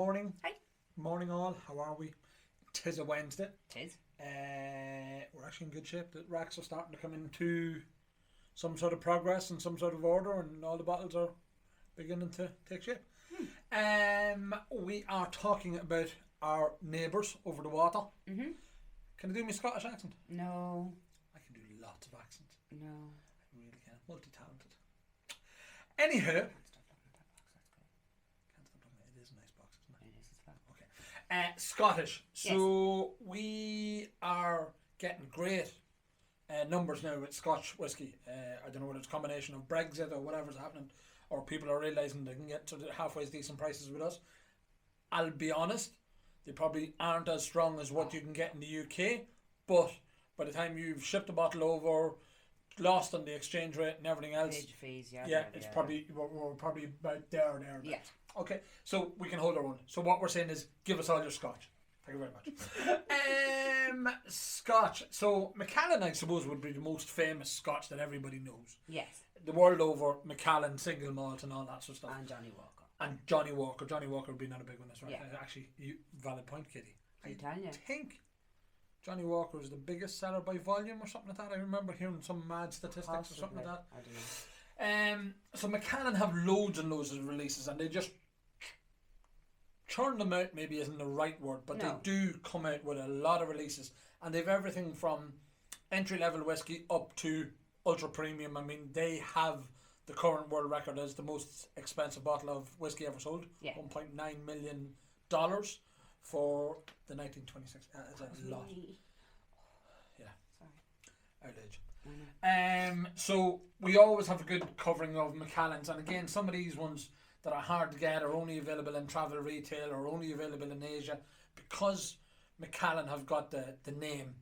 Morning. Hi. Morning all. How are we? Tis a Wednesday. Tis. We're actually in good shape. The racks are starting to come into some sort of progress and some sort of order, and all the bottles are beginning to take shape. We are talking about our neighbours over the water. Mm-hmm. Can I do my Scottish accent? No. I can do lots of accents. No. I really can. Multi-talented. Anywho. It is a nice box, isn't it? It is as well. Okay. Scottish. So we are getting great numbers now with Scotch whisky. I don't know whether it's a combination of Brexit or whatever's happening, or people are realising they can get to the halfway decent prices with us. I'll be honest, they probably aren't as strong as what you can get in the UK, but by the time you've shipped a bottle over, lost on the exchange rate and everything else, Page fees, probably we're probably about there. Yeah. Okay, so we can hold our own. So what we're saying is, give us all your Scotch. Thank you very much. Scotch. So Macallan, I suppose, would be the most famous Scotch that everybody knows. Yes. The world over, Macallan, single malt, and all that sort of stuff. And Johnny Walker. And Johnny Walker. Johnny Walker would be not a big one. That's right. Yeah. Actually, valid point, Kitty. I'm telling you. think Johnny Walker is the biggest seller by volume or something like that. I remember hearing some mad statistics or something like that. I don't know. So Macallan have loads and loads of releases, and they just churn them out. Maybe isn't the right word, but No. they do come out with a lot of releases, and they've everything from entry level whiskey up to ultra premium. I mean, they have the current world record as the most expensive bottle of whiskey ever sold. Yeah. $1.9 million for the 1926. That's a lot. Yeah. Sorry. Outage. So we always have a good covering of Macallans, and again, some of these ones that are hard to get are only available in travel retail or only available in Asia, because Macallan have got the name.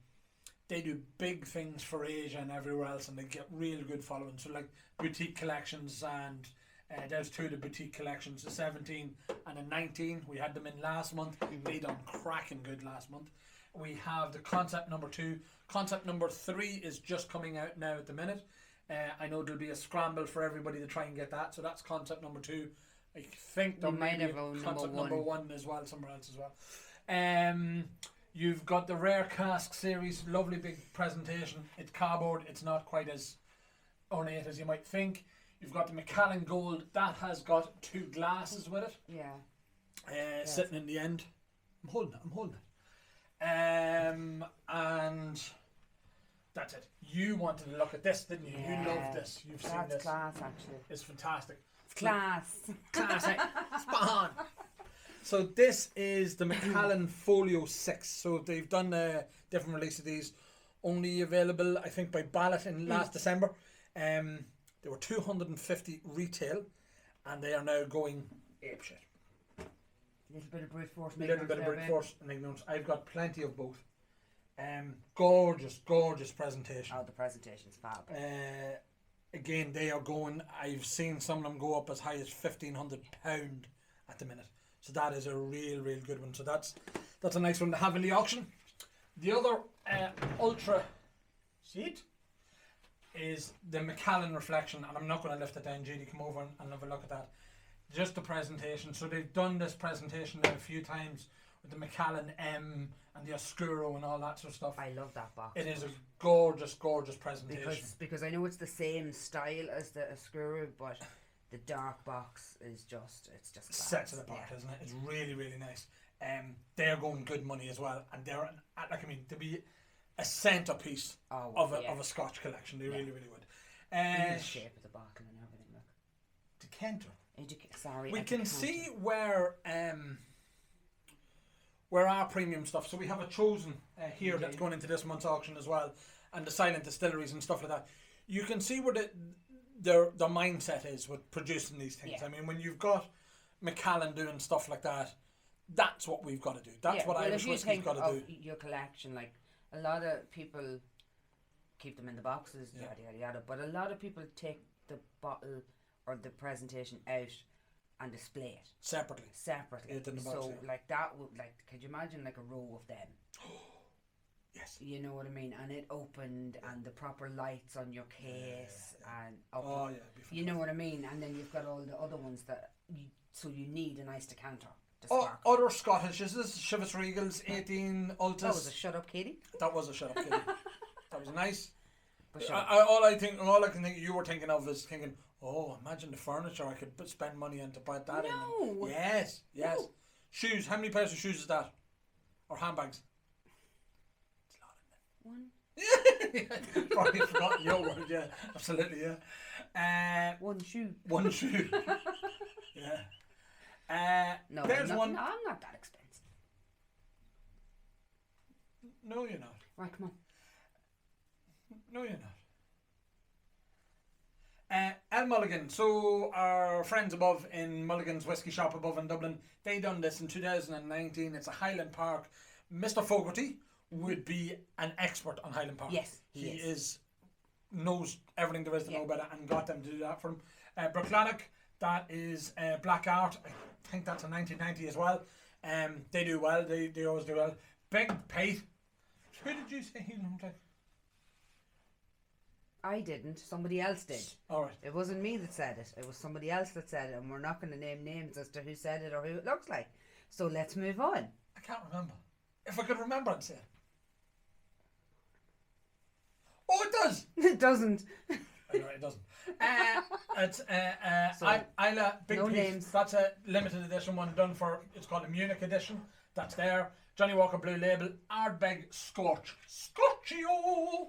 They do big things for Asia and everywhere else, and they get real good following. So like boutique collections, and there's two of the boutique collections, the 17 and the 19. We had them in last month. They done cracking good last month. We have the concept number 2. Concept number 3 is just coming out now at the minute. I know there'll be a scramble for everybody to try and get that. So that's concept number 2. I think there might be a concept number 1 as well, somewhere else as well. You've got the Rare Cask series, lovely big presentation. It's cardboard, it's not quite as ornate as you might think. You've got the Macallan Gold, that has got 2 glasses with it. Yeah. Sitting in the end. I'm holding it. And that's it. You wanted to look at this, didn't you? Yeah. You love this. You've seen That's this. class, actually. It's fantastic. Class. Classic. Spot on. So this is the Macallan Folio 6. So they've done a different release of these. Only available, I think, by ballot in last December. They were 250 retail, and they are now going apeshit. Little bit of brute force. A little bit of brute force and ignorance. I've got plenty of both. Gorgeous presentation. Oh, the presentation's fab. Again, they are going. I've seen some of them go up as high as £1,500 at the minute. So that is a real good one. So that's a nice one to have in the auction. The other ultra seat is the Macallan Reflection, and I'm not going to lift it down. Judy, come over and have a look at that. Just the presentation. So they've done this presentation now a few times with the Macallan M and the Oscuro and all that sort of stuff. I love that box. It is a gorgeous presentation. Because I know it's the same style as the Oscuro, but the dark box is just class. Sets it apart, isn't it? It's really nice. They're going good money as well, and they're to be a centerpiece of a Scotch collection. They really would. The shape of the bottle and everything. Look. Decanter. We can see where our premium stuff. So we have a chosen here that's going into this month's auction as well, and the silent distilleries and stuff like that. You can see where their mindset is with producing these things. Yeah. I mean, when you've got Macallan doing stuff like that, that's what we've got to do. That's what Irish whiskey's got to do. Your collection, like a lot of people keep them in the boxes, yada. But a lot of people take the bottle or the presentation out and display it separately. In the box, so like that would could you imagine like a row of them? Yes. You know what I mean? And it opened and the proper lights on your case and up. You know what I mean? And then you've got all the other ones that you need a nice decanter. spark. Other Scottish, is this Chivas Regals, 18 Ultis. That was a shut up, Katie. That was a shut up, Kitty. That was nice. But shut up. All I can think you were thinking of is thinking, oh, imagine the furniture I could spend money on to put that in. No. Yes. No. Shoes. How many pairs of shoes is that? Or handbags? It's a lot, isn't it? One. Probably forgotten your word. Yeah, absolutely. Yeah. One shoe. One shoe. Yeah. No, there's one. No, I'm not that expensive. No, you're not. Right, come on. No, you're not. El Mulligan. So our friends above in Mulligan's Whiskey Shop above in Dublin, they done this in 2019. It's a Highland Park. Mr. Fogarty would be an expert on Highland Park. Yes, he knows everything there is to know about it, and got them to do that for him. GlenDronach, that is Black Art. I think that's a 1990 as well. They do well. They always do well. Big Peat. Who did you say he looked like? I didn't. Somebody else did. All right. It wasn't me that said it. It was somebody else that said it, and we're not going to name names as to who said it or who it looks like. So let's move on. I can't remember. If I could remember, I'd say it. Oh, it does. It doesn't. No, it doesn't. It's So, Isla Big no Peat. names. That's a limited edition one done for. It's called a Munich edition. That's there. Johnny Walker Blue Label. Ardbeg Scotch. Scotchio.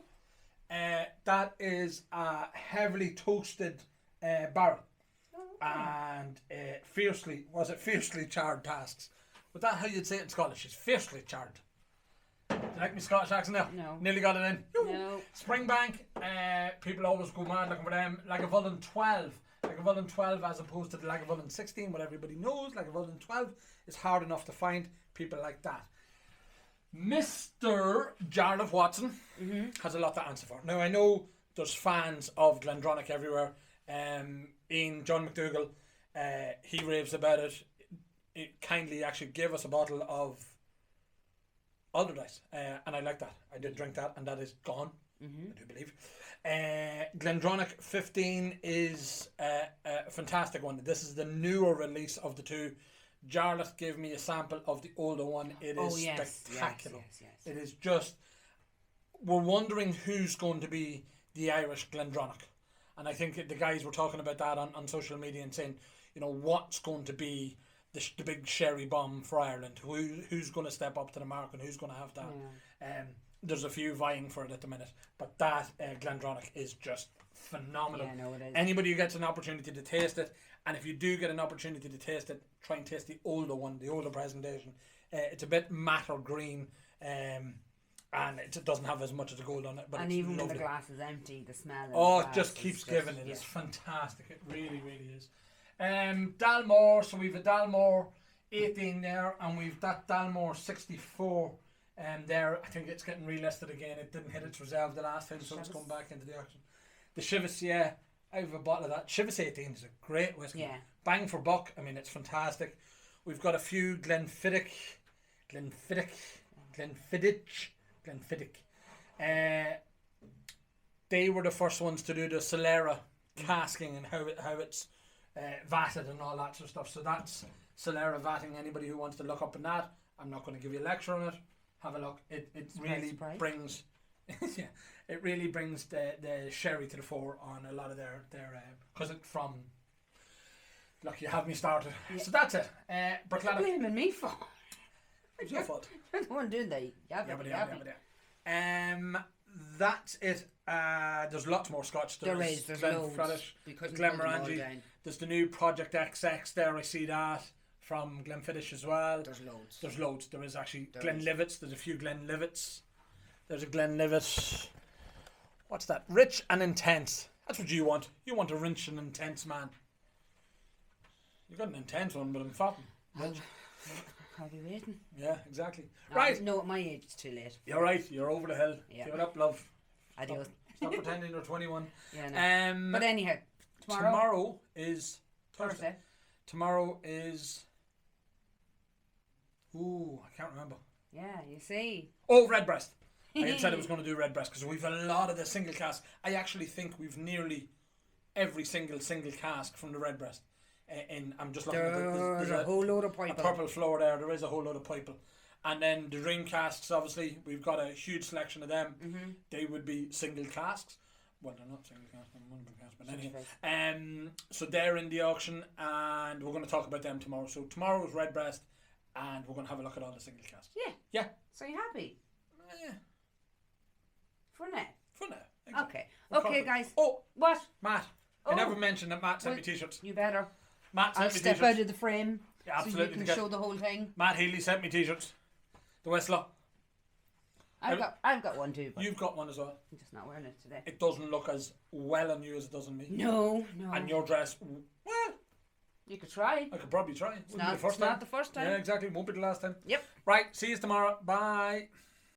That is a heavily toasted barrel, and fiercely charred tasks. But that how you'd say it in Scottish? It's fiercely charred. Do you like my Scottish accent now? No. Nearly got it in. No. Springbank, people always go mad looking for them. Lagavulin 12. Lagavulin 12 as opposed to the Lagavulin 16, what everybody knows. Lagavulin 12 is hard enough to find. People like that. Mr. Jarlath Watson has a lot to answer for. Now, I know there's fans of GlenDronach everywhere. John McDougall, he raves about it. He kindly actually gave us a bottle of Alderdice, and I like that. I did drink that, and that is gone, I do believe. GlenDronach 15 is a fantastic one. This is the newer release of the two. Jarlath gave me a sample of the older one. It is spectacular. Yes. It is just, we're wondering who's going to be the Irish GlenDronach. And I think the guys were talking about that on social media and saying, you know, what's going to be the big sherry bomb for Ireland? Who's going to step up to the mark and who's going to have that? Yeah. There's a few vying for it at the minute. But that GlenDronach is just phenomenal. Yeah, no, it is. Anybody who gets an opportunity to taste it, and if you do get an opportunity to taste it, try and taste the older one, the older presentation. It's a bit matter green, and it doesn't have as much of the gold on it. But And it's even lovely. when the glass is empty, the smell of Oh, the it glass just is keeps giving it. yeah. It's fantastic. It really, really is. Dalmore. So we've a Dalmore 18 there, and we've that Dalmore 64 there. I think it's getting relisted again. It didn't hit its reserve the last time, so it's come back into the auction. The Chivas, yeah. I have a bottle of that. Chivas 18 is a great whiskey. Yeah. Bang for buck. I mean, it's fantastic. We've got a few Glenfiddich. They were the first ones to do the Solera casking and how it's vatted and all that sort of stuff. So that's Solera vatting. Anybody who wants to look up on that, I'm not going to give you a lecture on it. Have a look. It really brings yeah, it really brings the sherry to the fore on a lot of their because it's from. Look, you have me started. Yeah. So that's it. What are you blaming me for? It's your fault. You're the one doing that. That's it. There's lots more Scotch. There's loads. Glenmorangie. There's the new Project XX there. I see that from Glenfiddich as well. There's loads. There is actually Glenlivets. There's a few Glenlivets. There's a Glenlivet. What's that? Rich and intense. That's what you want. You want a rich and intense man. You got an intense one, but I'm fatting. I'll be waiting. Yeah, exactly. Right. No, at my age it's too late. You're right. You're over the hill. Yeah. Give it up, love. Adios. Stop pretending you're 21. Yeah. No. But anyhow, tomorrow is Thursday. Tomorrow is. Ooh, I can't remember. Yeah, you see. Oh, Redbreast. I had said I was going to do Redbreast because we've a lot of the single cask. I actually think we've nearly every single cask from the Redbreast. In I'm just looking at There's a whole load of a pipe. purple floor there. There is a whole lot of people. And then the dream casks, obviously, we've got a huge selection of them. Mm-hmm. They would be single casks. Well, they're not single casks, they're multiple casks, but anyway. So they're in the auction, and we're going to talk about them tomorrow. So tomorrow is Redbreast, and we're going to have a look at all the single casks. Yeah. Yeah. So you happy? Yeah. For now. For now. Exactly. Okay, guys. Oh, What? Matt. I never mentioned that Matt sent me t-shirts. You better. Matt sent I'll me step t-shirts. out of the frame Absolutely. so you can show the whole thing. Matt Healy sent me t-shirts. The Whistler. I've got one too. But You've got one as well. I'm just not wearing it today. It doesn't look as well on you as it does on me. No. And your dress, well, You could try. I could probably try. It's not the first time. Yeah, exactly. Won't be the last time. Yep. Right. See you tomorrow. Bye.